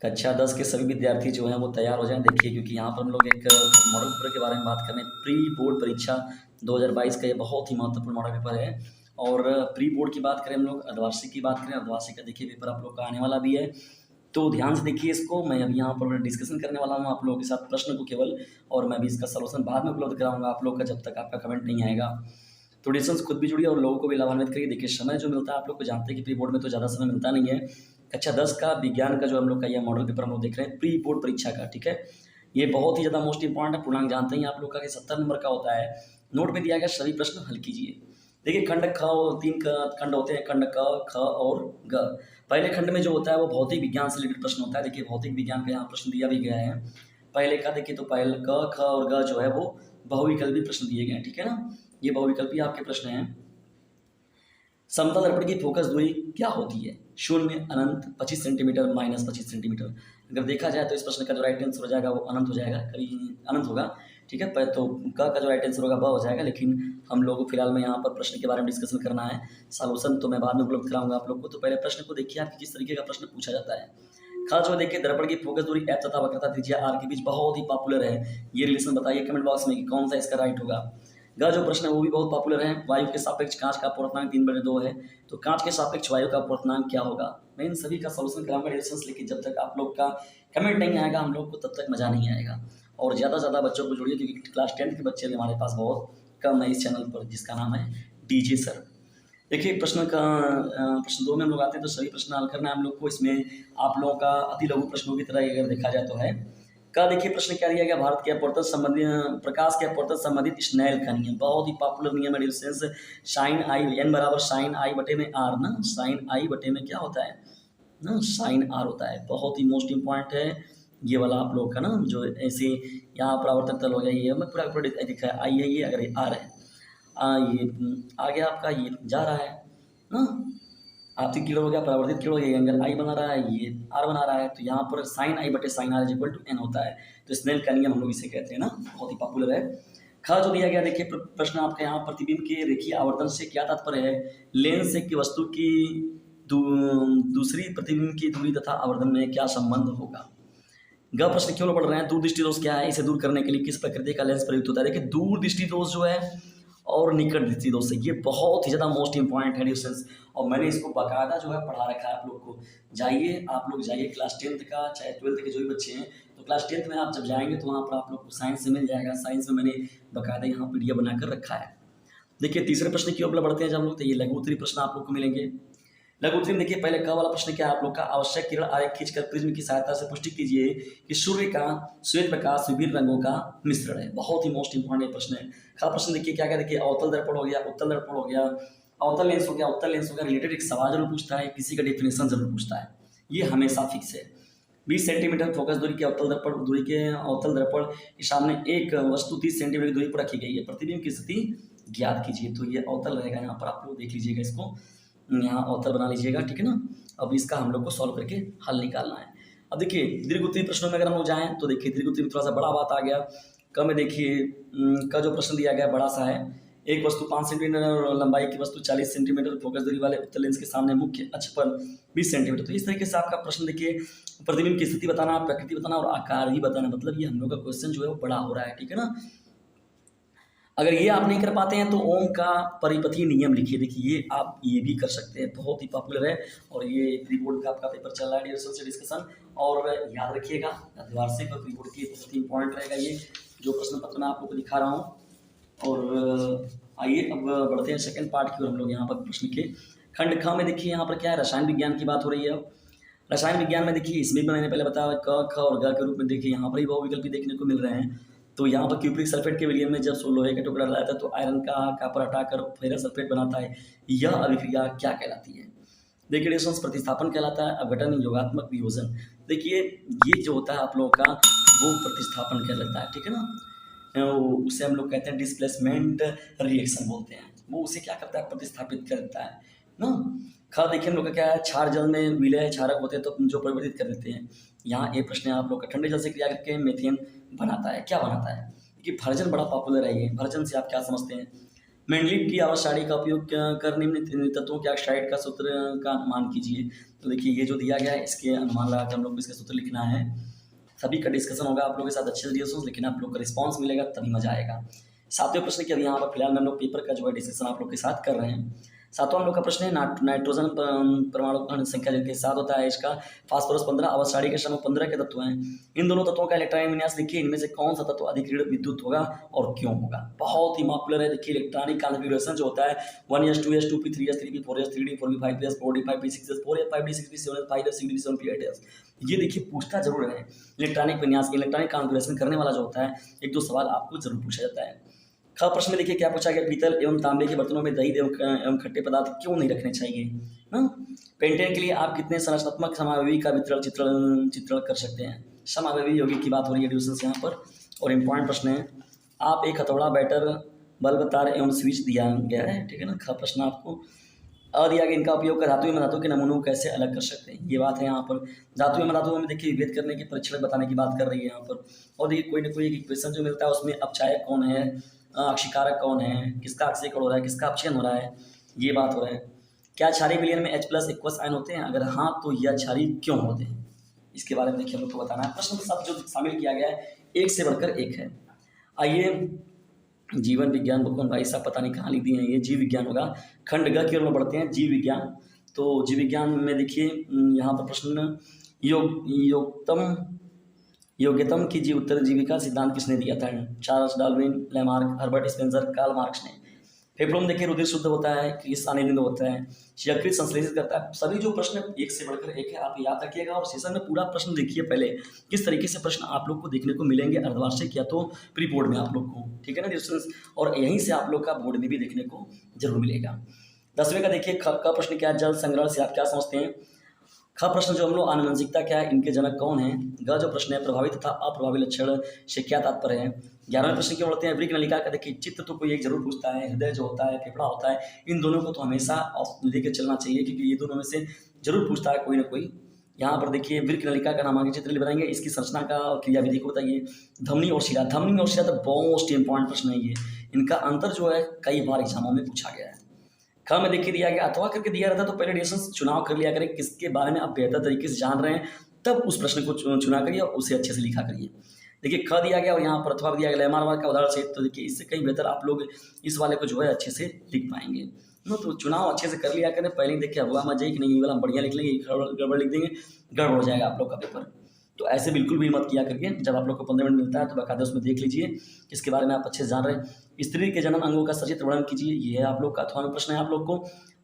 कक्षा 10 के सभी विद्यार्थी जो हैं वो तैयार हो जाएँ देखिए, क्योंकि यहाँ पर हम लोग एक मॉडल पेपर के बारे में बात कर रहे हैं। प्री बोर्ड परीक्षा 2022 का ये बहुत ही महत्वपूर्ण मॉडल पेपर है। और प्री बोर्ड की बात करें, हम लोग अर्धवार्षिक की बात करें, अर्धवार्षिक का देखिए पेपर आप लोग का आने वाला भी है, तो ध्यान से देखिए इसको। मैं अभी यहाँ पर डिस्कशन करने वाला हूँ आप लोगों के साथ प्रश्न को केवल, और मैं भी इसका सॉल्यूशन बाद में उपलब्ध कराऊंगा आप लोग का, जब तक आपका कमेंट नहीं आएगा। तो डिस्कशन खुद भी जुड़िए और लोगों को भी लाभान्वित करिए। देखिए समय जो मिलता है, आप लोग को जानते हैं कि प्री बोर्ड में तो ज़्यादा समय मिलता नहीं है। कक्षा 10 का विज्ञान का जो हम लोग का ये मॉडल पेपर हम लोग देख रहे हैं प्री बोर्ड परीक्षा का, ठीक है। ये बहुत ही ज़्यादा मोस्ट इंपॉर्टेंट है। पूर्णांक जानते ही आप लोग का कि 70 नंबर का होता है। नोट में दिया गया सभी प्रश्न हल कीजिए। देखिए खंड ख और 3 खंड होते हैं, खंड क, ख और ग। पहले खंड में जो होता है वो भौतिक विज्ञान से रिलेटेड प्रश्न होता है। देखिए भौतिक विज्ञान का यहाँ प्रश्न दिया भी गया है। पहले का देखिए तो पहले क, ख और ग जो है वो बहुविकल्पी प्रश्न दिए गए हैं, ठीक है ना। ये बहुविकल्पी आपके प्रश्न हैं। समतल दर्पण की फोकस दूरी क्या होती है? 0, अनंत, 25 सेंटीमीटर, माइनस 25 सेंटीमीटर। अगर देखा जाए तो इस प्रश्न का जो राइट आंसर हो जाएगा वो अनंत हो जाएगा, कभी अनंत होगा, ठीक है। तो क का जो राइट आंसर होगा ब हो जाएगा। लेकिन हम लोग को फिलहाल में यहाँ पर प्रश्न के बारे में डिस्कशन करना है। सॉल्यूशन तो मैं बाद में उपलब्ध कराऊंगा आप लोग को। तो पहले प्रश्न को देखिए आप किस तरीके का प्रश्न पूछा जाता है। खास जो देखिए दर्पण की फोकस दूरी एफ तथा वक्रता त्रिज्या आर के बीच बहुत ही पॉपुलर है। ये रिलेशन बताइए कमेंट बॉक्स में कि कौन सा इसका राइट होगा। ग जो प्रश्न है वो भी बहुत पॉपुलर है। वायु के सापेक्ष कांच का अपवर्तनांक 3/2 है, तो कांच के सापेक्ष वायु का अपवर्तनांक क्या होगा? मैं इन सभी का सॉल्यूशन कराऊंगा डिस्कशन, लेकिन जब तक आप लोग का कमेंट नहीं आएगा हम लोग को तब तक मजा नहीं आएगा। और ज़्यादा से ज़्यादा बच्चों को जोड़िए, क्योंकि क्लास 10 के बच्चे भी हमारे पास बहुत कम है इस चैनल पर, जिसका नाम है डीजे सर। देखिए प्रश्न 2 में हम लोग आते हैं, तो सभी प्रश्न हल करना है हम लोग को। इसमें आप लोगों का अति लघु प्रश्नों की तरह अगर देखा जाए तो है। का देखिए प्रश्न क्या दिया गया? भारत के अपवर्तन संबंधी प्रकाश के अपवर्तन संबंधित स्नेल का नियम, बहुत ही पॉपुलर नियम है डिस्टेंस साइन आई एन बराबर साइन आई बटे में आर ना। साइन आई बटे में क्या होता है ना, साइन आर होता है। बहुत ही मोस्ट इंपॉर्टेंट है ये वाला आप लोग का ना, जो ऐसे यहाँ पर आवर्तक तल हो गया, ये मैं पूरा दिखा है आई है, ये अगर ये आर है, ये आगे आपका ये जा रहा है ना, आपतित किरण हो गया, परावर्तित किरण हो गया, एंगल आई बना रहा है, ये आर बना रहा है। तो यहाँ पर साइन आई बटे sine r is equal to n होता है। तो स्नेल का नियम हम लोग इसे कहते हैं ना, बहुत ही पॉपुलर है। ख जो दिया गया देखिए प्रश्न आपका यहाँ प्रतिबिंब के रेखीय आवर्तन से क्या तात्पर्य है? लेंस से वस्तु की दूसरी प्रतिबिंब की दूरी तथा आवर्तन में क्या संबंध होगा? ग प्रश्न क्यों पढ़ रहे हैं? दूर दृष्टि दोष क्या है? इसे दूर करने के लिए किस प्रकृति का लेंस प्रयुक्त होता है? देखिए दूर दृष्टि दोष जो है और निकट दृष्टि दोष है, ये बहुत ही ज़्यादा मोस्ट इंपॉर्टेंट है डिस्टेंस। और मैंने इसको बाकायदा जो है पढ़ा रखा है आप लोग को। जाइए आप लोग जाइए क्लास 10th का चाहे 12th के जो भी बच्चे हैं, तो क्लास 10th में आप जब जाएंगे तो वहाँ पर आप लोग को साइंस से मिल जाएगा। साइंस में मैंने बाकायदा यहाँ पीडीएफ बनाकर रखा है। देखिए तीसरे प्रश्न की ओर बढ़ते हैं जब हम लोग, तो ये लघु उत्तरीय प्रश्न आप लोग को मिलेंगे। लघु उत्तरीय में देखिए पहले क वाला प्रश्न क्या है आप लोग का? आवश्यक किरण आरेख खींचकर प्रिज्म की सहायता से पुष्टि कीजिए कि सूर्य का श्वेत प्रकाश विभिन्न रंगों का मिश्रण है। बहुत ही मोस्ट इंपॉर्टेंट प्रश्न है। ख प्रश्न देखिए क्या क्या, देखिए अवतल दर्पण हो गया, उत्तल दर्पण हो गया, अवतल लेंस हो गया, उत्तल लेंस हो गया, रिलेटेड एक सवाल जरूर पूछता है, किसी का डेफिनेशन जरूर पूछता है, ये हमेशा फिक्स है। 20 सेंटीमीटर फोकस दूरी के अवतल दर्पण दूरी के अवतल दर्पण के सामने एक वस्तु 30 सेंटीमीटर की दूरी पर रखी गई है, प्रतिबिंब की स्थिति ज्ञात कीजिए। तो ये अवतल रहेगा, यहाँ पर आप लोग देख लीजिएगा, इसको यहाँ अवतल बना लीजिएगा, ठीक है ना। अब इसका हम लोग को सॉल्व करके हल निकालना है। अब देखिए दीर्घ उत्तरीय प्रश्नों में अगर हम लोग जाएं तो देखिए दीर्घ उत्तरीय में थोड़ा सा बड़ा बात आ गया। क में देखिए का जो प्रश्न दिया गया बड़ा सा है। एक वस्तु 5 सेंटीमीटर लंबाई की वस्तु 40 सेंटीमीटर फोकस दूरी वाले उत्तल लेंस के सामने मुख्य अक्ष पर 20 सेंटीमीटर। तो इस तरीके से आपका प्रश्न देखिए प्रतिबिंब की स्थिति बताना, प्रकृति बताना और आकार भी बताना, मतलब ये हम लोग का क्वेश्चन जो है वो बड़ा हो रहा है, ठीक है ना। अगर ये आप नहीं कर पाते हैं तो ओम का परिपथीय नियम लिखिए। देखिए ये आप ये भी कर सकते हैं, बहुत ही पॉपुलर है। और ये प्री बोर्ड का आपका पेपर चल रहा है डिस्कशन से डिस्कशन। और याद रखिएगा द्विवार्षिक और प्री बोर्ड की बहुत ही इंपॉर्टेंट रहेगा ये जो प्रश्न पत्र मैं आप लोग को दिखा रहा हूँ। और आइए अब बढ़ते हैं सेकंड पार्ट की ओर हम लोग। यहाँ पर प्रश्न के खंड ख में देखिए यहाँ पर क्या है, रसायन विज्ञान की बात हो रही है। अब रसायन विज्ञान में देखिए इसमें भी मैंने पहले बताया क ख और ग के रूप में देखिए यहाँ पर ही बहुविकल्पी देखने को मिल रहे हैं। तो यहाँ पर क्यूप्रिक सल्फेट के विलयन में जब लोहे का टुकड़ा डालता है तो आयरन का कापर हटाकर फेरस सल्फेट बनाता है, यह अभिक्रिया क्या कहलाती है? देखिए रिएक्शंस प्रतिस्थापन कहलाता है, अपघटन योगात्मक वियोजन। देखिए ये जो होता है आप लोगों का वो प्रतिस्थापन कहलाता है, ठीक है ना। उसे हम लोग कहते हैं डिस्प्लेसमेंट रिएक्शन बोलते हैं। वो उसे क्या करता है, प्रतिस्थापित करता है ना। ख देखिए हम लोग का क्या है, क्षार जल में विलय क्षारक होते हैं तो जो परिवर्तित कर देते हैं। यहाँ एक प्रश्न है आप लोग का, ठंडे जल से क्रिया करके मेथेन बनाता है, क्या बनाता है? देखिए भर्जन बड़ा पॉपुलर है। ये भर्जन से आप क्या समझते हैं? मैंडलीव की आवाज साड़ी का उपयोग कर निम्न तत्वों के ऑक्साइड का सूत्र का अनुमान कीजिए। तो देखिए ये जो दिया गया है इसके अनुमान लगा के हम लोग को इसका सूत्र लिखना है। सभी का डिस्कशन होगा आप लोगों के साथ अच्छे तरीके से, लेकिन आप लोग का रिस्पॉन्स मिलेगा तभी मजा आएगा। सातवें प्रश्न की अब यहाँ पर फिलहाल हम लोग पेपर का जो है डिस्कशन आप लोग के साथ कर रहे हैं। सातवां हम लोग का प्रश्न है नाइट्रोजन परमाणु संख्या जिनके साथ होता है इसका फास्फोरस 15, अवसाड़ी के समूह 15 के तत्व हैं। इन दोनों तत्वों का इलेक्ट्रॉनिक विन्यास लिखिए, इनमें से कौन सा तत्व अधिक विद्युत होगा और क्यों होगा। बहुत ही पॉपुलर है। देखिए इलेक्ट्रॉनिक कॉन्फ़िगरेशन जो होता है 1s 2s 2p 3s 3p 4s 3d 4p 5s 4d 5p 6s 4s 5d 6p 7s 5s 6d 7p 8s। ये देखिए पूछता जरूर है। इलेक्ट्रॉनिक विन्यास इलेक्ट्रॉनिक कॉन्फ़िगरेशन करने वाला जो होता है एक दो सवाल आपको जरूर पूछा जाता है। ख प्रश्न में देखिए क्या पूछा गया, पीतल एवं तांबे के बर्तनों में दही एवं खट्टे पदार्थ क्यों नहीं रखने चाहिए। पेंटेन के लिए आप कितने संरचनात्मक समावयवी का चित्रण कर सकते हैं। समावयवी यौगिक की बात हो रही है एडिशन यहाँ पर। और इम्पॉर्टेंट प्रश्न है, आप एक हथौड़ा बैटर बल्ब तार एवं स्विच दिया गया है, ठीक है ना। ख प्रश्न आपको दिया गया, इनका उपयोग कर धातु एवं धातु के नमूनों को कैसे अलग कर सकते हैं। ये बात है यहाँ पर। धातु एवं धातुओं में देखिए विभेद करने के परीक्षण बताने की बात कर रही है यहाँ पर। और देखिए कोई ना कोई एक इक्वेशन जो मिलता है उसमें अपचायक कौन है, अक्षिकारक कौन है, किसका अक्षयकरण हो रहा है, किसका अपचयन हो रहा है, ये बात हो रहा है। क्या क्षारीय विलयन में H+ एक्वस आयन होते हैं, अगर हाँ तो यह क्षारीय क्यों होते हैं, इसके बारे में देखिए हम लोग को बताना है। प्रश्न के साथ जो शामिल किया गया है एक से बढ़कर एक है। आइए जीवन विज्ञान बुक भाई साहब पता नहीं कहाँ लिख दिए हैं, ये जीव विज्ञान होगा। खंड ग की ओर में बढ़ते हैं, जीव विज्ञान। तो जीव विज्ञान में देखिए यहाँ पर प्रश्न योग्यतम की जीव उत्तर जीविका सिद्धांत किसने दिया था। Charles Darwin, Lamarck, Herbert Spencer, Karl Marx ने। फेफड़ों में देखिए रुधिर शुद्ध होता है, किस अनिलिंद होता है, यकृत संश्लेषित करता है। सभी जो प्रश्न एक से बढ़कर एक है, आप याद रखिएगा। और सेशन में पूरा प्रश्न देखिए पहले, किस तरीके से प्रश्न आप लोग को देखने को मिलेंगे अर्धवार्षिक या तो प्री बोर्ड में आप लोग को, ठीक है ना डिस्टेंस। और यहीं से आप लोग का बोर्ड में भी देखने को जरूर मिलेगा। 10वें का देखिए ख का प्रश्न क्या है, जल संग्रहण से आप क्या समझते हैं। ख प्रश्न जो हम लोग आनुवंशिकता क्या है, इनके जनक कौन है। ग जो प्रश्न है प्रभावी तथा अप्रभावी लक्षण से क्या तात्पर्य है। 11वें प्रश्न की ओर बढ़ते हैं, वृक्क नलिका का देखिए चित्र तो कोई एक जरूर पूछता है, हृदय जो होता है, फेफड़ा होता है, इन दोनों को तो हमेशा लेकर चलना चाहिए क्योंकि ये दोनों में से जरूर पूछता है कोई ना कोई। यहाँ पर देखिए वृक्क नलिका का नामांकित चित्र बनाएंगे, इसकी संरचना का और क्रियाविधि को बताइए। धमनी और शिरा, धमनी और शिरा तो मोस्ट इंपॉर्टेंट प्रश्न है ये, इनका अंतर जो है कई बार एग्जामों में पूछा गया है। ख में देखिए दिया गया अथवा करके दिया रहता तो पहले डिस्टेंस चुनाव कर लिया करें, किसके बारे में आप बेहतर तरीके से जान रहे हैं तब उस प्रश्न को चुना करिए और उसे अच्छे से लिखा करिए। देखिए ख दिया गया और यहाँ पर अथवा दिया गया लैमार्क का उदाहरण से, तो देखिए इससे कहीं बेहतर आप लोग इस वाले को जो है अच्छे से लिख पाएंगे। तो चुनाव अच्छे से कर लिया करें, पहले ही देखिए हुआ मजा कि नहीं ये वाला बढ़िया लिख लेंगे, गड़बड़ लिख देंगे, गड़बड़ हो जाएगा आप लोग का पेपर। तो ऐसे बिल्कुल भी मत किया करिए। जब आप लोग को 15 मिनट मिलता है तो बाकायदा उसमें देख लीजिए किसके बारे में आप अच्छे से जान रहे हैं। स्त्री के जन्म अंगों का सचित्र वर्णन कीजिए, ये है आप लोग का अथवा में प्रश्न है आप लोग को।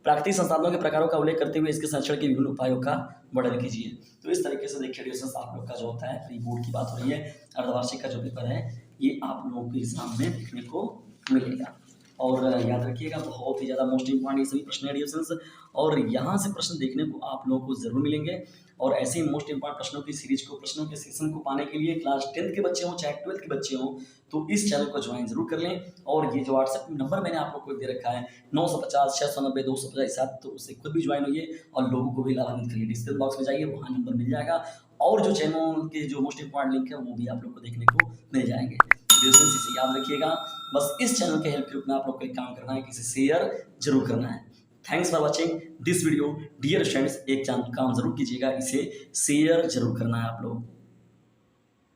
प्राकृतिक संसाधनों के प्रकारों का उल्लेख करते हुए इसके संरक्षण के विभिन्न उपायों का वर्णन कीजिए। तो इस तरीके से देखिए डिस्कशन आप लोग का जो होता है प्री बोर्ड की बात हो रही है, अर्धवार्षिक का जो पेपर है ये आप लोगों के एग्जाम में देखने को मिलेगा। और याद रखिएगा बहुत ही ज़्यादा मोस्ट इंपॉर्टेंट ये सभी प्रश्न एडिशंस, और यहाँ से प्रश्न देखने को आप लोगों को जरूर मिलेंगे। और ऐसे ही मोस्ट इंपॉर्टेंट प्रश्नों की सीरीज को, प्रश्नों के सेशन को पाने के लिए क्लास 10th के बच्चे हों चाहे 12th के बच्चे हों तो इस चैनल को ज्वाइन जरूर कर लें। और ये जो व्हाट्सएप नंबर मैंने आप लोग को दे रखा है 950 690 250, तो उससे खुद भी ज्वाइन होइए और लोगों को भी लाभान्वित करिए। डिस्क्रिप्शन बॉक्स में जाइए, वहाँ नंबर मिल जाएगा और जो चैनल के जो मोस्ट इंपॉर्टेंट लिंक है वो भी आप लोग को देखने को मिल जाएंगे। इसे याद रखिएगा, बस इस चैनल के हेल्प के रूप में आप लोग को एक काम करना है कि इसे शेयर जरूर करना है। Thanks for watching this video dear students, एक काम जरूर कीजिएगा, इसे शेयर जरूर करना है आप लोग।